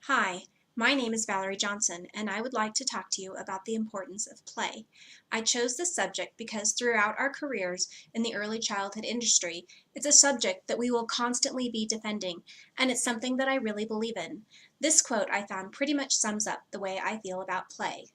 Hi, my name is Valerie Johnson, and I would like to talk to you about the importance of play. I chose this subject because throughout our careers in the early childhood industry, it's a subject that we will constantly be defending, and it's something that I really believe in. This quote I found pretty much sums up the way I feel about play.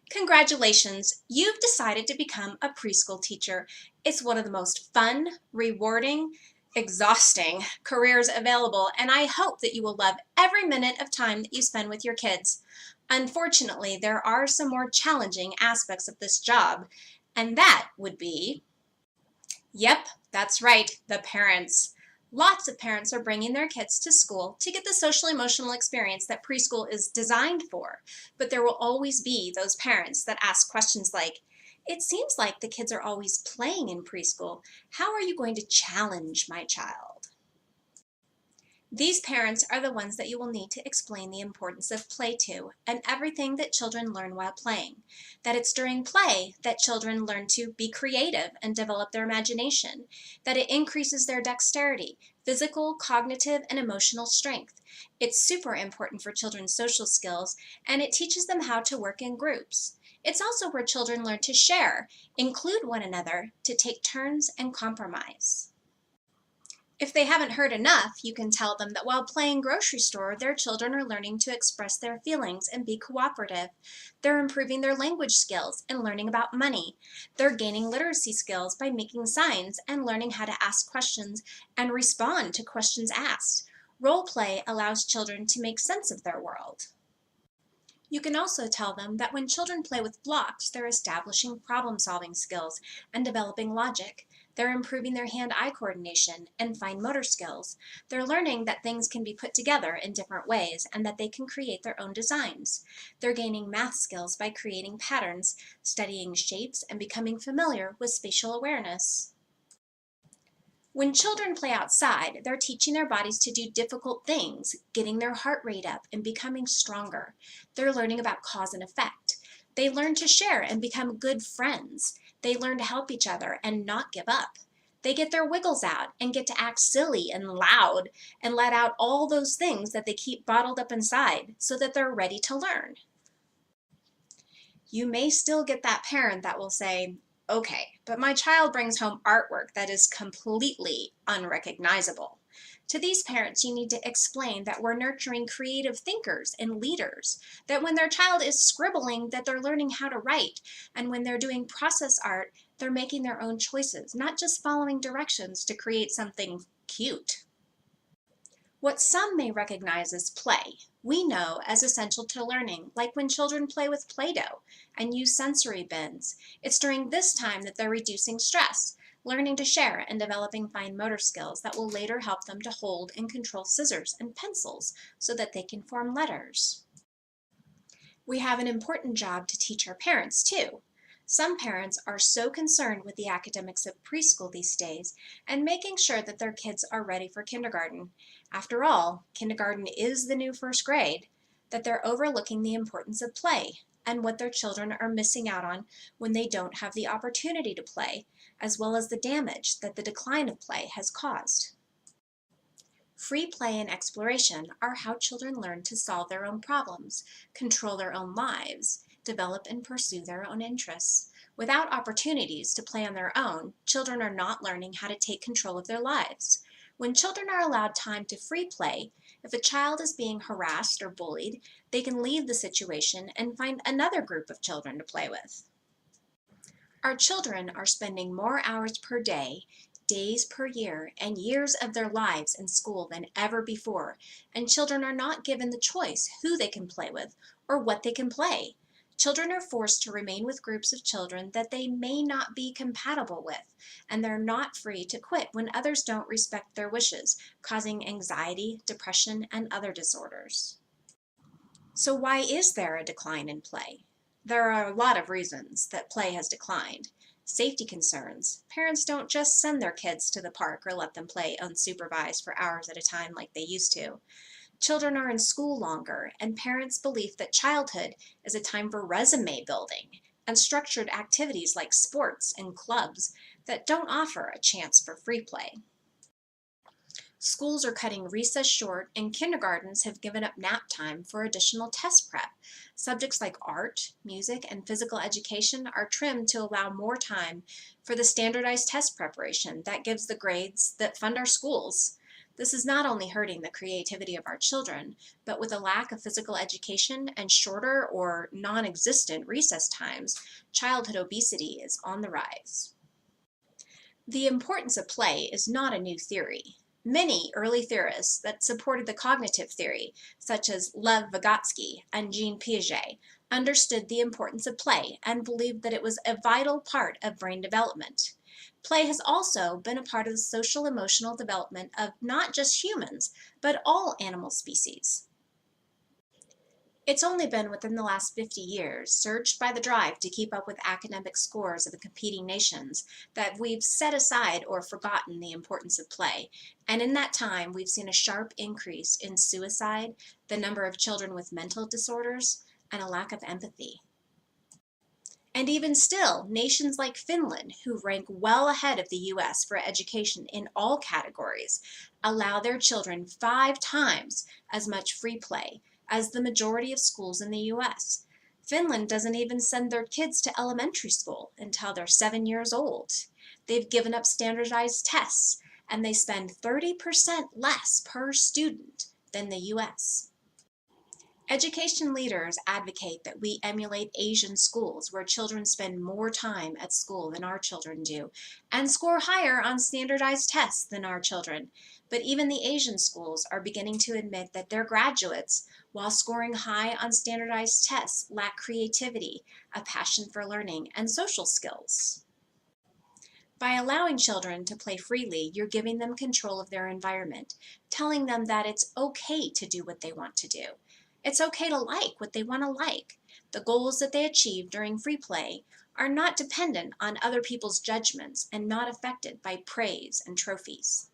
Congratulations, you've decided to become a preschool teacher. It's one of the most fun, rewarding, exhausting careers available, and I hope that you will love every minute of time that you spend with your kids. Unfortunately, there are some more challenging aspects of this job, and that would be Yep, that's right, the parents. Lots of parents are bringing their kids to school to get the social emotional experience that preschool is designed for. But there will always be those parents that ask questions like, it seems like the kids are always playing in preschool. How are you going to challenge my child? These parents are the ones that you will need to explain the importance of play to and everything that children learn while playing. That it's during play that children learn to be creative and develop their imagination. That it increases their dexterity, physical, cognitive, and emotional strength. It's super important for children's social skills, and it teaches them how to work in groups. It's also where children learn to share, include one another, to take turns and compromise. If they haven't heard enough, you can tell them that while playing grocery store, their children are learning to express their feelings and be cooperative. They're improving their language skills and learning about money. They're gaining literacy skills by making signs and learning how to ask questions and respond to questions asked. Role play allows children to make sense of their world. You can also tell them that when children play with blocks, they're establishing problem-solving skills and developing logic. They're improving their hand-eye coordination and fine motor skills. They're learning that things can be put together in different ways and that they can create their own designs. They're gaining math skills by creating patterns, studying shapes, and becoming familiar with spatial awareness. When children play outside, they're teaching their bodies to do difficult things, getting their heart rate up and becoming stronger. They're learning about cause and effect. They learn to share and become good friends. They learn to help each other and not give up. They get their wiggles out and get to act silly and loud and let out all those things that they keep bottled up inside so that they're ready to learn. You may still get that parent that will say, okay, but my child brings home artwork that is completely unrecognizable. To these parents, you need to explain that we're nurturing creative thinkers and leaders, that when their child is scribbling, that they're learning how to write, and when they're doing process art, they're making their own choices, not just following directions to create something cute. What some may recognize as play, we know as essential to learning, like when children play with Play-Doh and use sensory bins. It's during this time that they're reducing stress, learning to share, and developing fine motor skills that will later help them to hold and control scissors and pencils so that they can form letters. We have an important job to teach our parents, too. Some parents are so concerned with the academics of preschool these days and making sure that their kids are ready for kindergarten. After all, kindergarten is the new first grade, that they're overlooking the importance of play and what their children are missing out on when they don't have the opportunity to play, as well as the damage that the decline of play has caused. Free play and exploration are how children learn to solve their own problems, control their own lives, develop and pursue their own interests. Without opportunities to play on their own, children are not learning how to take control of their lives. When children are allowed time to free play, if a child is being harassed or bullied, they can leave the situation and find another group of children to play with. Our children are spending more hours per day, days per year, and years of their lives in school than ever before, and children are not given the choice who they can play with or what they can play. Children are forced to remain with groups of children that they may not be compatible with, and they're not free to quit when others don't respect their wishes, causing anxiety, depression, and other disorders. So why is there a decline in play? There are a lot of reasons that play has declined. Safety concerns. Parents don't just send their kids to the park or let them play unsupervised for hours at a time like they used to. Children are in school longer, and parents' belief that childhood is a time for resume building and structured activities like sports and clubs that don't offer a chance for free play. Schools are cutting recess short, and kindergartens have given up nap time for additional test prep. Subjects like art, music, and physical education are trimmed to allow more time for the standardized test preparation that gives the grades that fund our schools. This is not only hurting the creativity of our children, but with a lack of physical education and shorter or non existent recess times, childhood obesity is on the rise. The importance of play is not a new theory. Many early theorists that supported the cognitive theory, such as Lev Vygotsky and Jean Piaget, understood the importance of play and believed that it was a vital part of brain development. Play has also been a part of the social emotional development of not just humans, but all animal species. It's only been within the last 50 years, surged by the drive to keep up with academic scores of the competing nations, that we've set aside or forgotten the importance of play. And in that time, we've seen a sharp increase in suicide, the number of children with mental disorders, and a lack of empathy. And even still, nations like Finland, who rank well ahead of the US for education in all categories, allow their children 5 times as much free play as the majority of schools in the US. Finland doesn't even send their kids to elementary school until they're 7 years old. They've given up standardized tests, and they spend 30% less per student than the US. Education leaders advocate that we emulate Asian schools where children spend more time at school than our children do and score higher on standardized tests than our children. But even the Asian schools are beginning to admit that their graduates, while scoring high on standardized tests, lack creativity, a passion for learning, and social skills. By allowing children to play freely, you're giving them control of their environment, telling them that it's okay to do what they want to do. It's okay to like what they want to like. The goals that they achieve during free play are not dependent on other people's judgments and not affected by praise and trophies.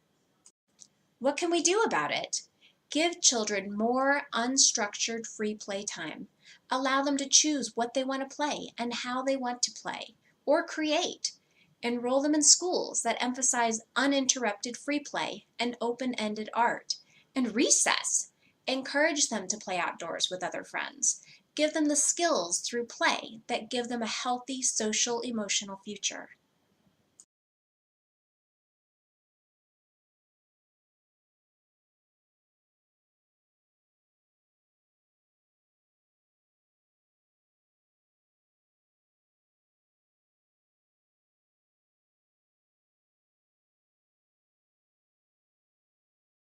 What can we do about it? Give children more unstructured free play time. Allow them to choose what they want to play and how they want to play or create. Enroll them in schools that emphasize uninterrupted free play and open-ended art. And recess. Encourage them to play outdoors with other friends. Give them the skills through play that give them a healthy social emotional future.